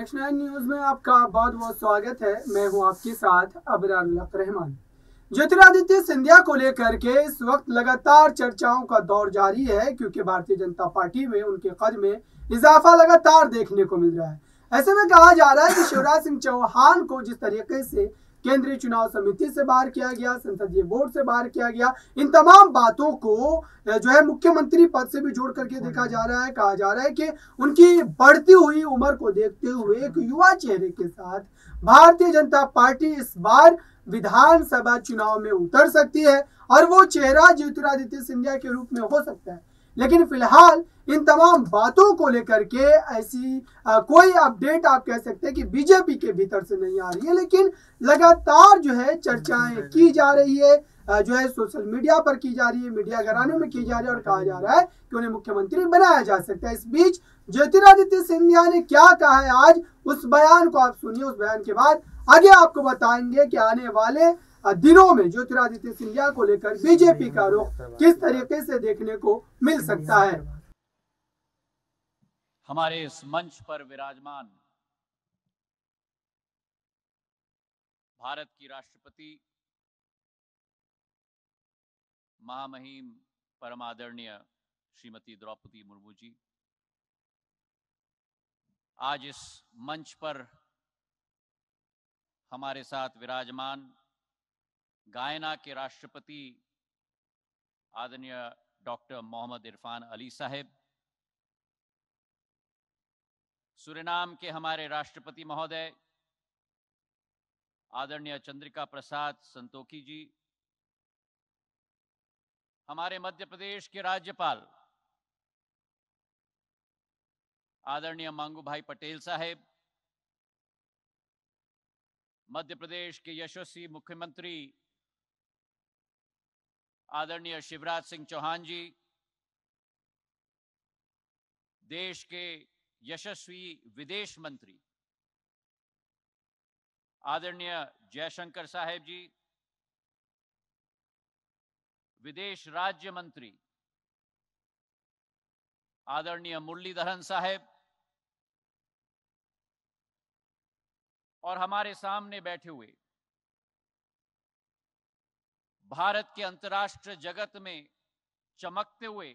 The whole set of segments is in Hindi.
नेक्स्ट 9 न्यूज में आपका बहुत बहुत स्वागत है। मैं हूं आपके साथ अबरार रहमान। ज्योतिरादित्य सिंधिया को लेकर के इस वक्त लगातार चर्चाओं का दौर जारी है, क्योंकि भारतीय जनता पार्टी में उनके कद में इजाफा लगातार देखने को मिल रहा है। ऐसे में कहा जा रहा है कि शिवराज सिंह चौहान को जिस तरीके से केंद्रीय चुनाव समिति से बाहर किया गया, संसदीय बोर्ड से बाहर किया गया, इन तमाम बातों को जो है मुख्यमंत्री पद से भी जोड़ करके देखा जा रहा है। कहा जा रहा है कि उनकी बढ़ती हुई उम्र को देखते हुए एक युवा चेहरे के साथ भारतीय जनता पार्टी इस बार विधानसभा चुनाव में उतर सकती है और वो चेहरा ज्योतिरादित्य सिंधिया के रूप में हो सकता है। लेकिन फिलहाल इन तमाम बातों को लेकर के ऐसी कोई अपडेट आप कह सकते हैं कि बीजेपी के भीतर से नहीं आ रही है, लेकिन लगातार जो है चर्चाएं की जा रही है, जो है सोशल मीडिया पर की जा रही है, मीडिया घरानों में की जा रही है और कहा जा रहा है कि उन्हें मुख्यमंत्री बनाया जा सकता है। इस बीच ज्योतिरादित्य सिंधिया ने क्या कहा है आज, उस बयान को आप सुनिए। उस बयान के बाद आगे आपको बताएंगे कि आने वाले दिनों में ज्योतिरादित्य सिंधिया को लेकर बीजेपी का रुख किस तरीके से देखने को मिल सकता है। हमारे इस मंच पर विराजमान भारत की राष्ट्रपति महामहिम परम आदरणीय श्रीमती द्रौपदी मुर्मू जी, आज इस मंच पर हमारे साथ विराजमान गायना के राष्ट्रपति आदरणीय डॉक्टर मोहम्मद इरफान अली साहब, सूरीनाम के हमारे राष्ट्रपति महोदय आदरणीय चंद्रिका प्रसाद संतोखी जी, हमारे मध्य प्रदेश के राज्यपाल आदरणीय मंगू भाई पटेल साहब, मध्य प्रदेश के यशस्वी मुख्यमंत्री आदरणीय शिवराज सिंह चौहान जी, देश के यशस्वी विदेश मंत्री आदरणीय जयशंकर साहब जी, विदेश राज्य मंत्री आदरणीय मुरलीधरन साहब और हमारे सामने बैठे हुए भारत के अंतर्राष्ट्रीय जगत में चमकते हुए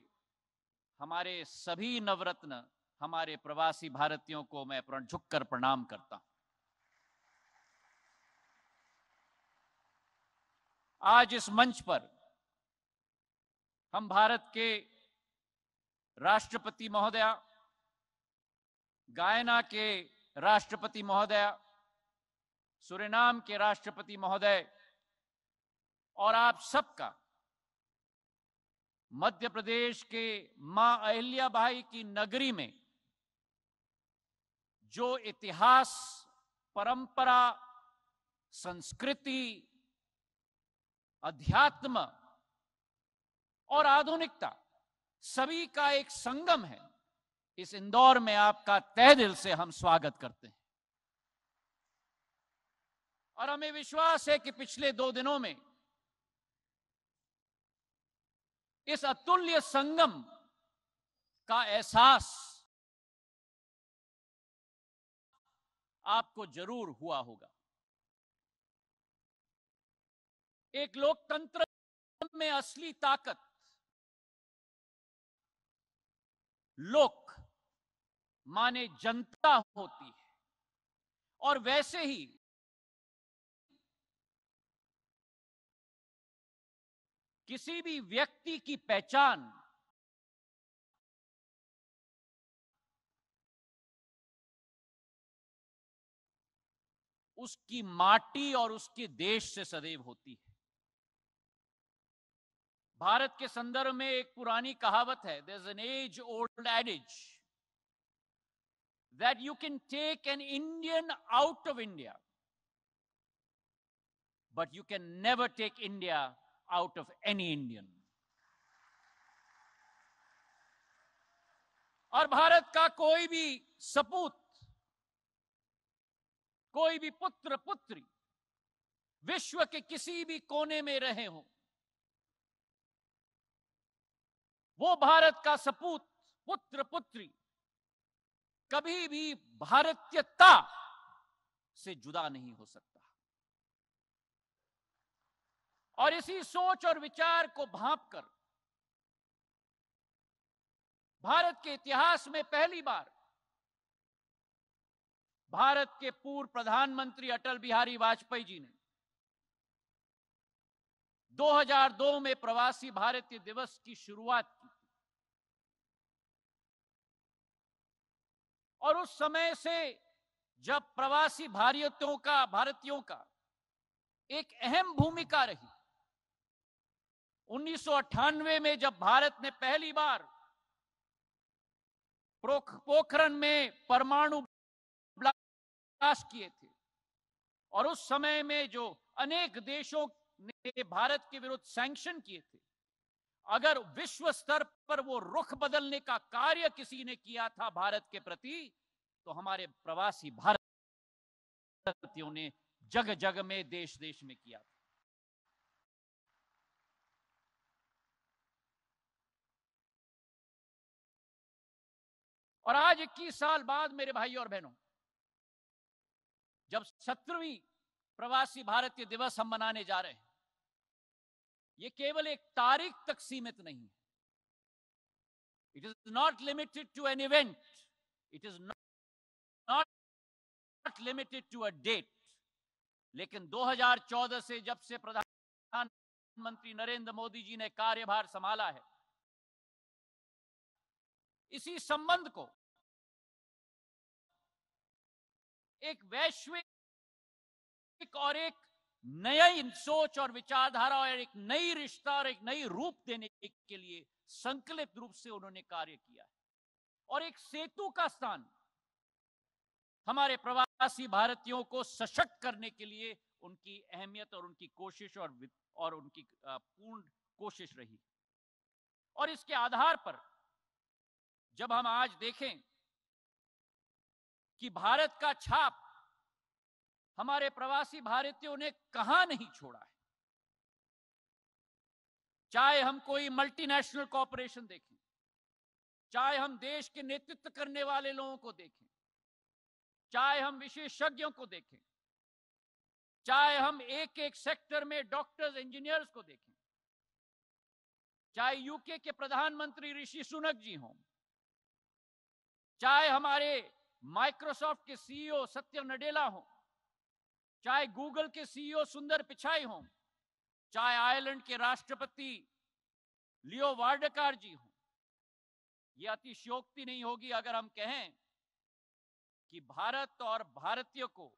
हमारे सभी नवरत्न, हमारे प्रवासी भारतीयों को मैं झुककर प्रणाम करता हूं। आज इस मंच पर हम भारत के राष्ट्रपति महोदया, गायना के राष्ट्रपति महोदया, सूरीनाम के राष्ट्रपति महोदय और आप सबका मध्य प्रदेश के मां अहिल्याबाई की नगरी में जो इतिहास, परंपरा, संस्कृति, अध्यात्म और आधुनिकता सभी का एक संगम है, इस इंदौर में आपका तहे दिल से हम स्वागत करते हैं। और हमें विश्वास है कि पिछले 2 दिनों में इस अतुल्य संगम का एहसास आपको जरूर हुआ होगा। एक लोकतंत्र में असली ताकत लोक माने जनता होती है, और वैसे ही किसी भी व्यक्ति की पहचान उसकी माटी और उसके देश से सदैव होती है। भारत के संदर्भ में एक पुरानी कहावत है, there is an age old adage that you can take an Indian out of India, but you can never take India out of any Indian. और भारत का कोई भी सपूत, कोई भी पुत्र पुत्री विश्व के किसी भी कोने में रहे हो, वो भारत का सपूत, पुत्र पुत्री कभी भी भारतीयता से जुदा नहीं हो सकता। और इसी सोच और विचार को भांपकर भारत के इतिहास में पहली बार भारत के पूर्व प्रधानमंत्री अटल बिहारी वाजपेयी जी ने 2002 में प्रवासी भारतीय दिवस की शुरुआत की और उस समय से जब प्रवासी भारतीयों का एक अहम भूमिका रही। 1998 में जब भारत ने पहली बार पोखरण में परमाणु ब्लास्ट किए थे और उस समय में जो अनेक देशों ने भारत के विरुद्ध सैंक्शन किए थे, अगर विश्व स्तर पर वो रुख बदलने का कार्य किसी ने किया था भारत के प्रति, तो हमारे प्रवासी भारतीयों ने जग जग में देश देश में किया था। और आज 21 साल बाद मेरे भाई और बहनों, जब 17वीं प्रवासी भारतीय दिवस हम मनाने जा रहे हैं, ये केवल एक तारीख तक सीमित नहीं है। It is not limited to an event, it is not limited to a date. लेकिन 2014 से जब से प्रधानमंत्री नरेंद्र मोदी जी ने कार्यभार संभाला है, इसी संबंध को एक वैश्विक और एक नई सोच और विचारधारा और एक नई रिश्ता और एक नई रूप देने के लिए संकल्पित रूप से उन्होंने कार्य किया है। और एक सेतु का स्थान हमारे प्रवासी भारतीयों को सशक्त करने के लिए उनकी अहमियत और उनकी कोशिश और उनकी पूर्ण कोशिश रही। और इसके आधार पर जब हम आज देखें कि भारत का छाप हमारे प्रवासी भारतीयों ने कहां नहीं छोड़ा है, चाहे हम कोई मल्टीनेशनल कॉरपोरेशन देखें, चाहे हम देश के नेतृत्व करने वाले लोगों को देखें, चाहे हम विशेषज्ञों को देखें, चाहे हम एक एक सेक्टर में डॉक्टर्स इंजीनियर्स को देखें, चाहे यूके के प्रधानमंत्री ऋषि सुनक जी हों, चाहे हमारे माइक्रोसॉफ्ट के सीईओ सत्य नडेला हों, चाहे गूगल के सीईओ सुंदर पिचाई हों, चाहे आयरलैंड के राष्ट्रपति लियो वार्डकार जी हों, यह अतिशयोक्ति नहीं होगी अगर हम कहें कि भारत और भारतीयों को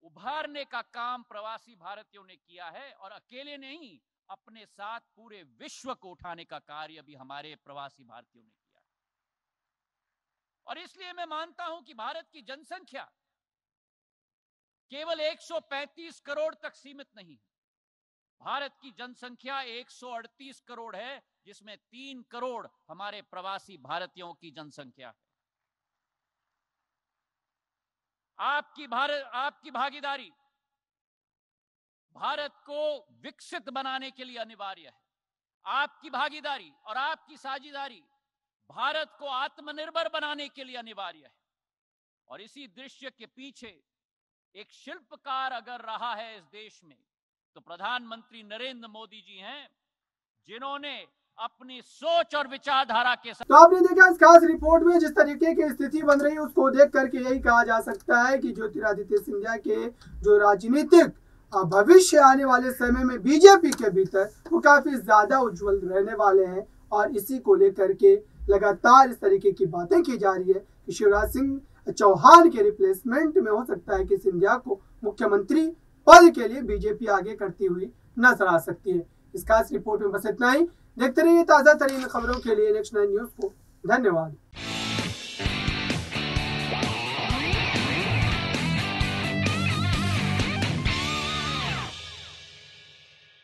उभारने का काम प्रवासी भारतीयों ने किया है। और अकेले नहीं, अपने साथ पूरे विश्व को उठाने का कार्य भी हमारे प्रवासी भारतीयों ने किया है। और इसलिए मैं मानता हूं कि भारत की जनसंख्या केवल 135 करोड़ तक सीमित नहीं है। भारत की जनसंख्या 138 करोड़ है, जिसमें 3 करोड़ हमारे प्रवासी भारतीयों की जनसंख्या है। आपकी भागीदारी भारत को विकसित बनाने के लिए अनिवार्य है। आपकी भागीदारी और आपकी साझेदारी भारत को आत्मनिर्भर बनाने के लिए अनिवार्य है। और इसी दृश्य के पीछे एक शिल्पकार अगर रहा है इस देश में, तो प्रधानमंत्री नरेंद्र मोदी जी हैं, जिन्होंने अपनी सोच और विचारधारा के साथ। तो आपने देखा इस खास रिपोर्ट में जिस तरीके की स्थिति बन रही है, उसको देख करके यही कहा जा सकता है कि ज्योतिरादित्य सिंधिया के जो राजनीतिक भविष्य आने वाले समय में बीजेपी के भीतर वो काफी ज्यादा उज्जवल रहने वाले हैं। और इसी को लेकर के लगातार इस तरीके की बातें की जा रही है कि शिवराज सिंह चौहान के रिप्लेसमेंट में हो सकता है कि सिंधिया को मुख्यमंत्री पद के लिए बीजेपी आगे करती हुई नजर आ सकती है। इस खास रिपोर्ट में बस इतना ही। देखते रहिए ताजा तरीन खबरों के लिए नेक्स्ट 9 न्यूज को। धन्यवाद।